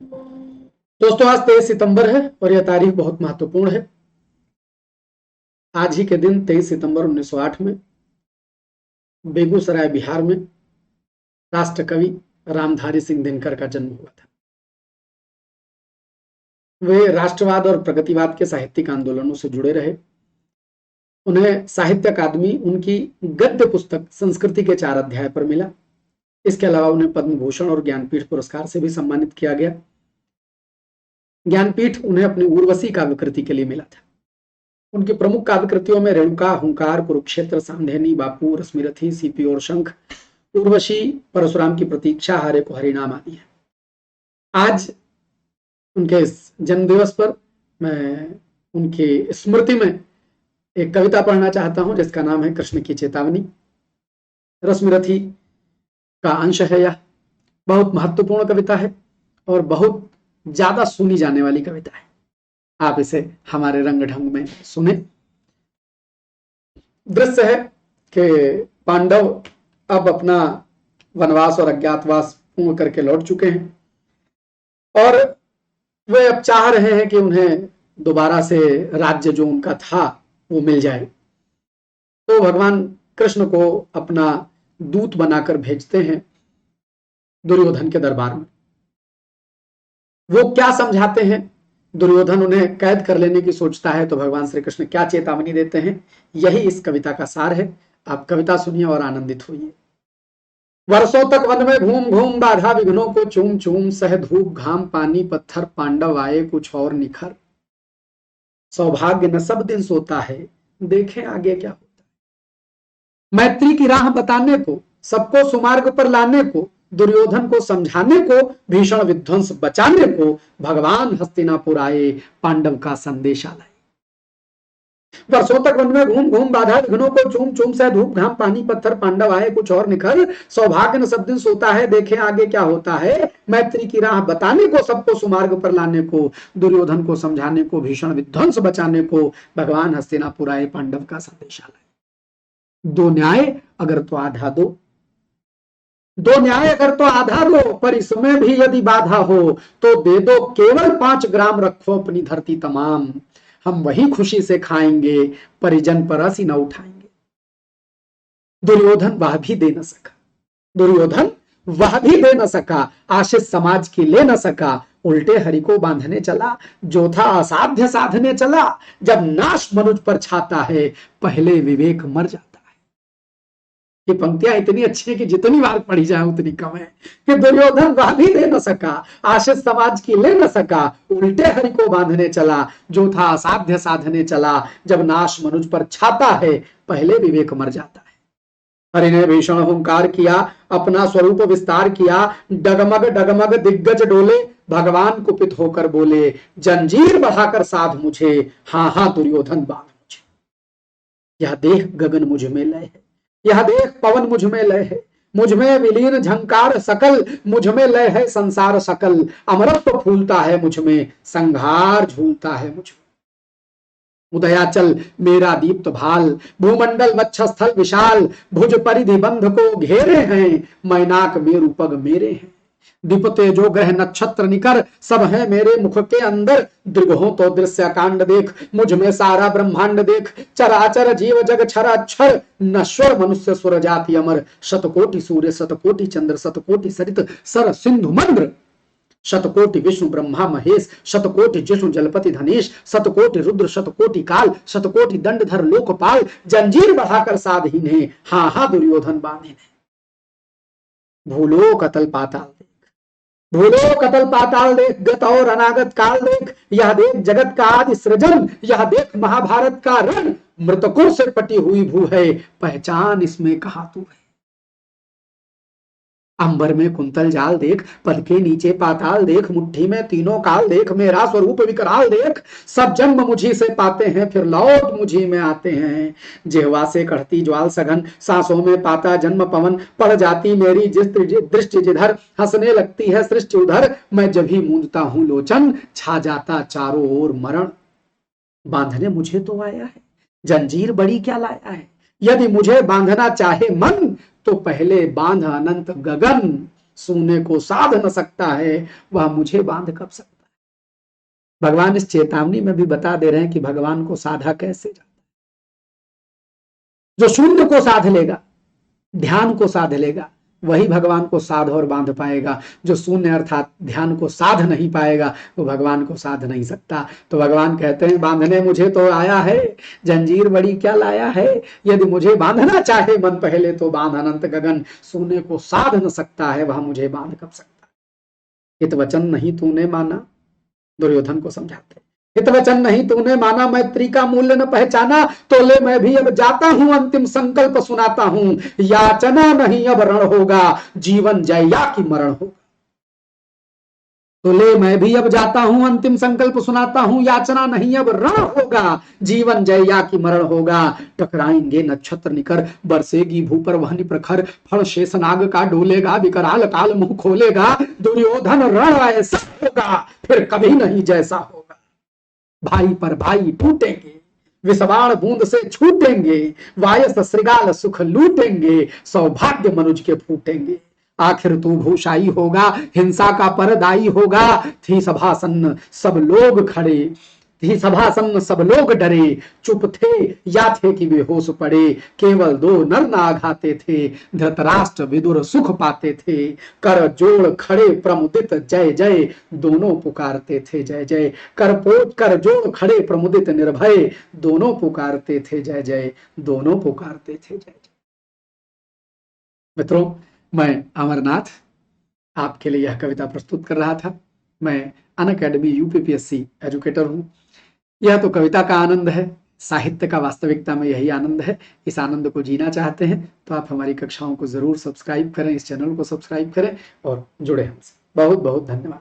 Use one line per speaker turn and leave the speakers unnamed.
दोस्तों आज 23 सितंबर है और यह तारीख बहुत महत्वपूर्ण है। आज ही के दिन 23 सितंबर 1908 में बेगूसराय बिहार में राष्ट्र कवि रामधारी सिंह दिनकर का जन्म हुआ था। वे राष्ट्रवाद और प्रगतिवाद के साहित्यिक आंदोलनों से जुड़े रहे। उन्हें साहित्य अकादमी उनकी गद्य पुस्तक संस्कृति के 4 अध्याय पर मिला। इसके अलावा उन्हें पद्म भूषण और ज्ञानपीठ पुरस्कार से भी सम्मानित किया गया। ज्ञानपीठ उन्हें अपनी उर्वशी काव्य कृति के लिए मिला था। उनकी प्रमुख काव्य कृतियों में रेणुका, हुंकार, कुरुक्षेत्र, सांधेनी, बापू, रश्मिरथी, सीपी और शंख, उर्वशी, परशुराम की प्रतीक्षा, हरे को हरिनाम आदि है। आज उनके जन्म दिवस पर मैं उनकी स्मृति में एक कविता पढ़ना चाहता हूं जिसका नाम है कृष्ण की चेतावनी। रश्मिरथी का अंश है। यह बहुत महत्वपूर्ण कविता है और बहुत ज्यादा सुनी जाने वाली कविता है। आप इसे हमारे रंग ढंग में सुने। दृश्य है कि पांडव अब अपना वनवास और अज्ञातवास पूर्ण करके लौट चुके हैं और वे अब चाह रहे हैं कि उन्हें दोबारा से राज्य जो उनका था वो मिल जाए। तो भगवान कृष्ण को अपना दूत बनाकर भेजते हैं दुर्योधन के दरबार में। वो क्या समझाते हैं? दुर्योधन उन्हें कैद कर लेने की सोचता है तो भगवान श्री कृष्ण क्या चेतावनी देते हैं, यही इस कविता का सार है। आप कविता सुनिए और आनंदित होइए। वर्षों तक वन में घूम घूम बाधा विघ्नों को चूम चूम, सह धूप घाम पानी पत्थर, पांडव आए कुछ और निखर। सौभाग्य न सब दिन सोता है, देखें आगे क्या होता है। मैत्री की राह बताने को, सबको सुमार्ग पर लाने को, दुर्योधन को समझाने को, भीषण विध्वंस बचाने को भगवान हस्तिनापुर आए, पांडव का संदेशा लाए। वर्षों तक वन में घूम घूम बाधा विघ्नों को चूम चूम, से धूप घाम पानी पत्थर, पांडव आए कुछ और निखर। सौभाग्य न सब दिन सोता है, देखें आगे क्या होता है। मैत्री की राह बताने को, सबको सुमार्ग पर लाने को, दुर्योधन को समझाने को, भीषण विध्वंस बचाने को भगवान हस्तिनापुर आए, पांडव का संदेशा लाए। दो न्याय अगर तो आधा दो, दो न्याय अगर तो आधा दो, पर इसमें भी यदि बाधा हो तो दे दो केवल 5 ग्राम, रखो अपनी धरती तमाम। हम वही खुशी से खाएंगे, परिजन पर असी न उठाएंगे। दुर्योधन वह भी दे न सका, दुर्योधन वह भी दे न सका, आशिष समाज की ले न सका। उल्टे हरि को बांधने चला, जो था असाध्य साधने चला। जब नाश मनुज पर छाता है, पहले विवेक मर जाता। ये पंक्तियां इतनी अच्छी है कि जितनी बार पढ़ी जाए उतनी कम है। कि दुर्योधन वह भी दे न सका, आशिष समाज की ले न सका। उल्टे हरि को बांधने चला, जो था असाध्य साधने चला। जब नाश मनुज पर छाता है, पहले विवेक मर जाता है। हरि ने भीषण हुंकार किया, अपना स्वरूप विस्तार किया। डगमग डगमग दिग्गज डोले, भगवान कुपित होकर बोले। जंजीर बढ़ाकर साध मुझे, हाँ हाँ दुर्योधन बांध मुझे। यह देख गगन मुझ में लय है, यह देख पवन मुझ में लय है। मुझ में विलीन झंकार सकल, मुझ में लय है संसार सकल। अमरत्व फूलता है मुझ में, संघार झूलता है मुझ में। उदयाचल मेरा दीप्त भाल, भूमंडल वक्षस्थल विशाल। भुज परिधि बंध को घेरे हैं, मैनाक मेरु पग मेरे हैं। दीपते जो ग्रह नक्षत्र निकर, सब है मेरे मुख के अंदर। दृगहों तो दृश्य कांड देख, मुझ में सारा ब्रह्मांड देख। चराचर जीव जग क्षर अक्षर, नश्वर मनुष्य सुर जाति अमर। शतकोटि सूर्य शतकोटि चंद्र, शतकोटि सरित सर सिंधु मंद्र। शतकोटि विष्णु ब्रह्मा महेश, शतकोटि जिष्णु जलपति धनेश। शतकोटि रुद्र शतकोटि काल, शतकोटि दंडधर लोकपाल। जंजीर बढ़ाकर साधहीन है, हाँ हाँ दुर्योधन बांधे। भूलो कतल पाताल देख, भूलो कतल पाताल देख। गत और अनागत काल देख, यह देख जगत का आदि सृजन। यह देख महाभारत का रण, मृतकों से पटी हुई भू है। पहचान इसमें कहां तू है। अंबर में कुंतल जाल देख, पद के नीचे पाताल देख। मुट्ठी में तीनों काल देख, मेरा स्वरूप विकराल देख। सब जन्म मुझी से पाते हैं, फिर लौट मुझी में आते हैं। जिह्वा से कढ़ती ज्वाल सघन, सांसों में पाता जन्म पवन। पड़ जाती मेरी जिस दृष्टि जिधर, हंसने लगती है सृष्टि उधर। मैं जब ही मूंदता हूं लोचन, छा जाता चारों ओर मरण। बांधने मुझे तो आया है, जंजीर बड़ी क्या लाया है। यदि मुझे बांधना चाहे मन, तो पहले बांध अनंत गगन। सोने को साध न सकता है वह मुझे बांध कब सकता है। भगवान इस चेतावनी में भी बता दे रहे हैं कि भगवान को साधा कैसे जाता है। जो शून्य को साध लेगा, ध्यान को साध लेगा, वही भगवान को साध और बांध पाएगा। जो शून्य अर्थात ध्यान को साध नहीं पाएगा वो भगवान को साध नहीं सकता। तो भगवान कहते हैं बांधने मुझे तो आया है, जंजीर बड़ी क्या लाया है, यदि मुझे बांधना चाहे मन पहले तो बांध अनंत गगन, सोने को साध न सकता है वह मुझे बांध कब सकता है। हित वचन नहीं तूने माना, दुर्योधन को समझाते, हित वचन नहीं तूने माना, मैत्री का मूल्य न पहचाना, तो ले मैं भी अब जाता हूं, अंतिम संकल्प सुनाता हूं, याचना नहीं अब रण होगा, जीवन जया की मरण होगा। तो ले मैं भी अब जाता हूं, अंतिम संकल्प सुनाता हूं, याचना नहीं अब रण होगा, जीवन जया की मरण होगा। टकराएंगे नक्षत्र निकर, बरसेगी भू पर वहनी प्रखर, फल शेष नाग का डोलेगा, विकराल काल मुंह खोलेगा, दुर्योधन रण ऐसा होगा फिर कभी नहीं जैसा होगा। भाई पर भाई टूटेंगे, विषवाण बूंद से छूटेंगे, वायस श्रृगाल सुख लूटेंगे, सौभाग्य मनुज के फूटेंगे। आखिर तू भूषाई होगा, हिंसा का परदाई होगा। थी सभासन सब लोग खड़े, थी सभासन सब लोग डरे, चुप थे या थे कि बेहोश पड़े, केवल दो नर नाग आते थे, धृतराष्ट्र विदुर सुख पाते थे, कर जोड़ खड़े प्रमुदित जय जय, दोनों पुकारते थे जय जय, कर जोड़ खड़े प्रमुदित निर्भय, दोनों पुकारते थे जय जय, दोनों पुकारते थे जय जय। मित्रों, मैं अमरनाथ आपके लिए यह कविता प्रस्तुत कर रहा था। मैं अनअकैडमी यूपीपीएससी एजुकेटर हूं। यह तो कविता का आनंद है, साहित्य का वास्तविकता में यही आनंद है। इस आनंद को जीना चाहते हैं तो आप हमारी कक्षाओं को जरूर सब्सक्राइब करें, इस चैनल को सब्सक्राइब करें और जुड़े हमसे। बहुत बहुत धन्यवाद।